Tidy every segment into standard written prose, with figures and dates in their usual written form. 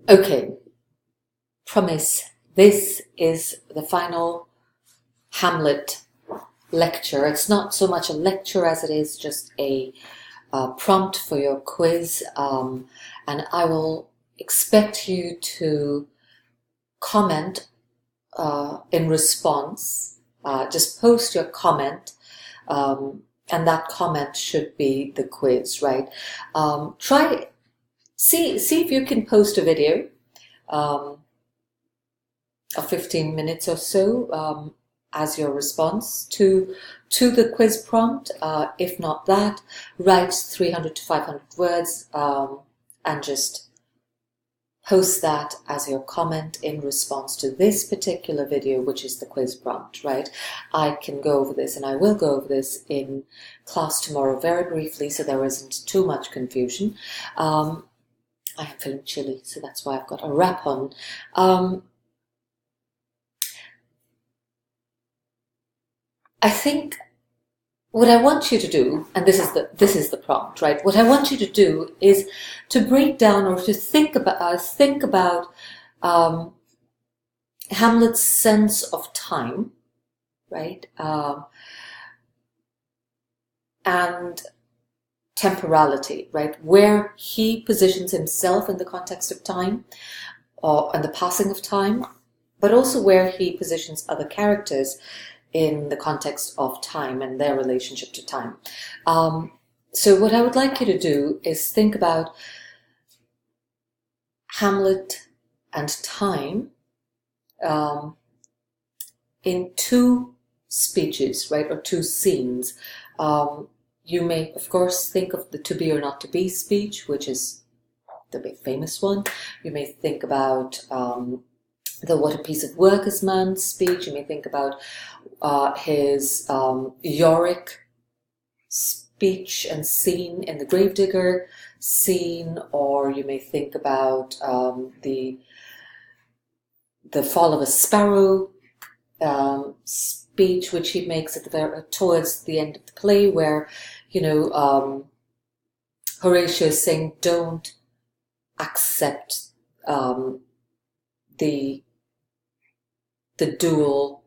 Okay, promise, this is the final Hamlet lecture. It's not so much a lecture as it is just a prompt for your quiz, and I will expect you to comment in response. Just post your comment, and that comment should be the quiz, right? See if you can post a video of 15 minutes or so as your response to the quiz prompt. If not that, write 300 to 500 words and just post that as your comment in response to this particular video, which is the quiz prompt, right? I can go over this, and I will go over this in class tomorrow very briefly, so there isn't too much confusion. I am feeling chilly, so that's why I've got a wrap on. I think what I want you to do, and this is the prompt, right? What I want you to do is to break down or to think about Hamlet's sense of time, right? And temporality, right? Where he positions himself in the context of time, and the passing of time, but also where he positions other characters in the context of time and their relationship to time. So what I would like you to do is think about Hamlet and time in two speeches, right, or two scenes. You may, of course, think of the to be or not to be speech, which is the big famous one. You may think about the what a piece of work is man speech. You may think about his Yorick speech and scene in the Gravedigger scene, or you may think about the Fall of a Sparrow speech, which he makes at towards the end of the play, where Horatio is saying, "Don't accept the dual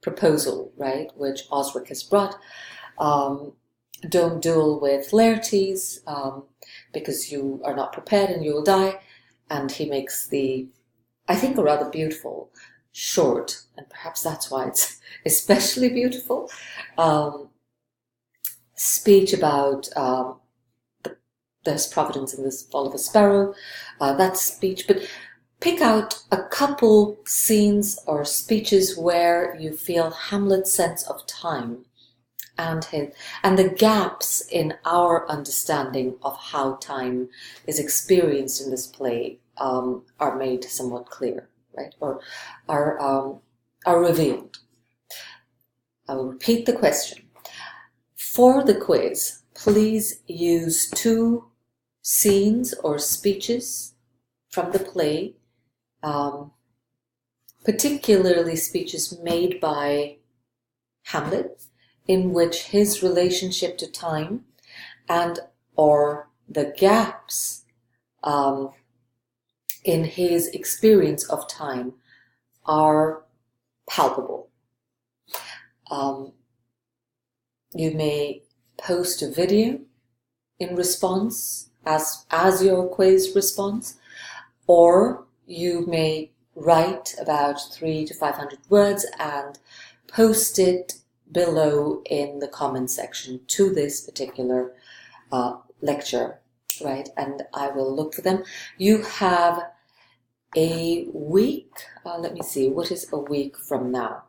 proposal, right, which Osric has brought. Don't duel with Laertes because you are not prepared and you will die." And he makes I think, a rather beautiful, short, and perhaps that's why it's especially beautiful, speech about there's providence in this fall of a sparrow, that speech. But pick out a couple scenes or speeches where you feel Hamlet's sense of time and the gaps in our understanding of how time is experienced in this play are made somewhat clear, right, or are revealed. I will repeat the question. For the quiz, please use two scenes or speeches from the play, particularly speeches made by Hamlet, in which his relationship to time or the gaps in his experience of time are palpable. You may post a video in response as your quiz response, or you may write about 300 to 500 words and post it below in the comment section to this particular lecture, right? And I will look for them. You have a week. Let me see, what is a week from now?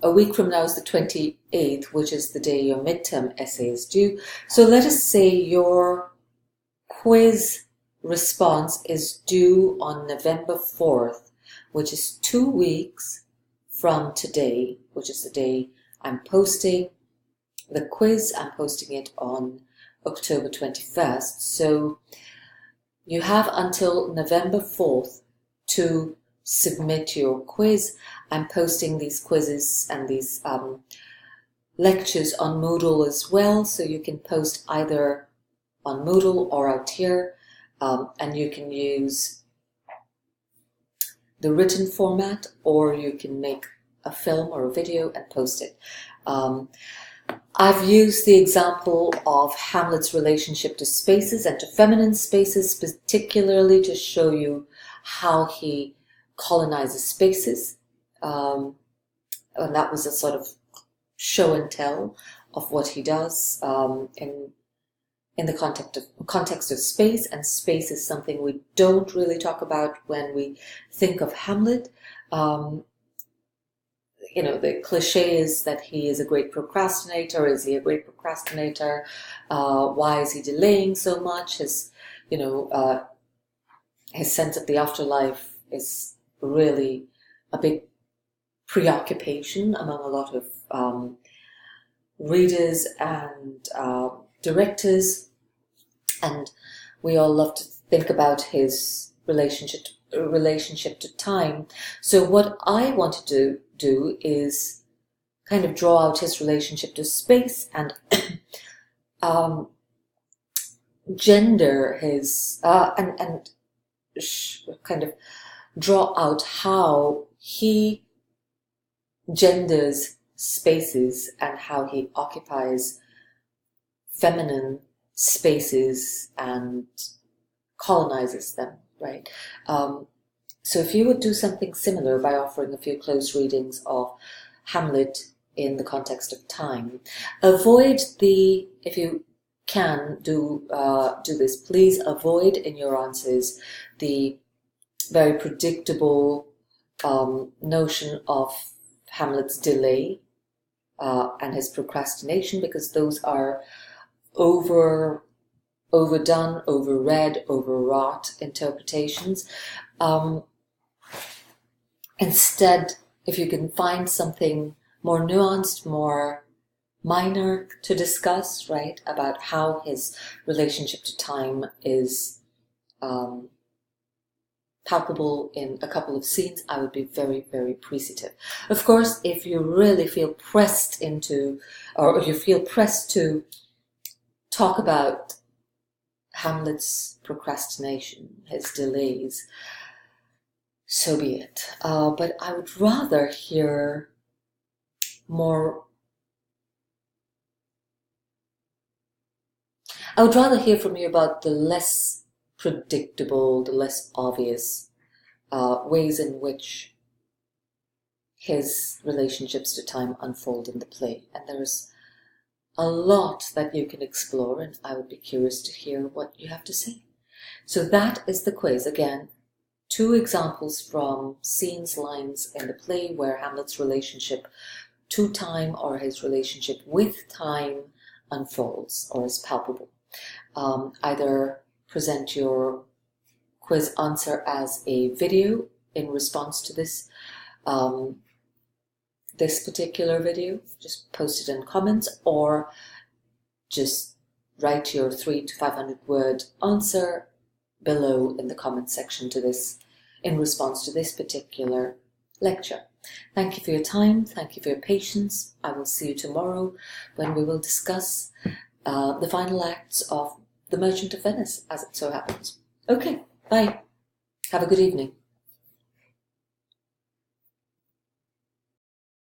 A week from now is the 28th, which is the day your midterm essay is due. So let us say your quiz response is due on November 4th, which is 2 weeks from today, which is the day I'm posting the quiz. I'm posting it on October 21st. So you have until November 4th to submit your quiz. I'm posting these quizzes and these lectures on Moodle as well, so you can post either on Moodle or out here, and you can use the written format, or you can make a film or a video and post it. I've used the example of Hamlet's relationship to spaces and to feminine spaces, particularly to show you how he colonizes spaces. And that was a sort of show and tell of what he does in the context of space. And space is something we don't really talk about when we think of Hamlet. The cliche is that he is a great procrastinator. Is he a great procrastinator? Why is he delaying so much? His sense of the afterlife is really a big preoccupation among a lot of readers and directors, and we all love to think about his relationship to time. So what I want to do is kind of draw out his relationship to space and gender his and kind of draw out how he genders spaces and how he occupies feminine spaces and colonizes them, right? So if you would do something similar by offering a few close readings of Hamlet in the context of time, avoid if you can do this, please avoid in your answers the very predictable notion of Hamlet's delay and his procrastination, because those are overdone, overread, overwrought interpretations. Instead, if you can find something more nuanced, more minor to discuss, right, about how his relationship to time is palpable in a couple of scenes, I would be very, very appreciative. Of course, if you really feel pressed or you feel pressed to talk about Hamlet's procrastination, his delays, so be it. But I would rather hear more. I would rather hear from you about the less predictable, the less obvious ways in which his relationships to time unfold in the play. And there's a lot that you can explore, and I would be curious to hear what you have to say. So that is the quiz. Again, 2 examples from scenes, lines in the play where Hamlet's relationship to time or his relationship with time unfolds or is palpable. Either present your quiz answer as a video in response to this particular video, just post it in comments, or just write your 300 to 500 word answer below in the comment section to this in response to this particular lecture. Thank you for your time. Thank you for your patience. I will see you tomorrow when we will discuss the final acts of The Merchant of Venice, as it so happens. Okay, bye. Have a good evening.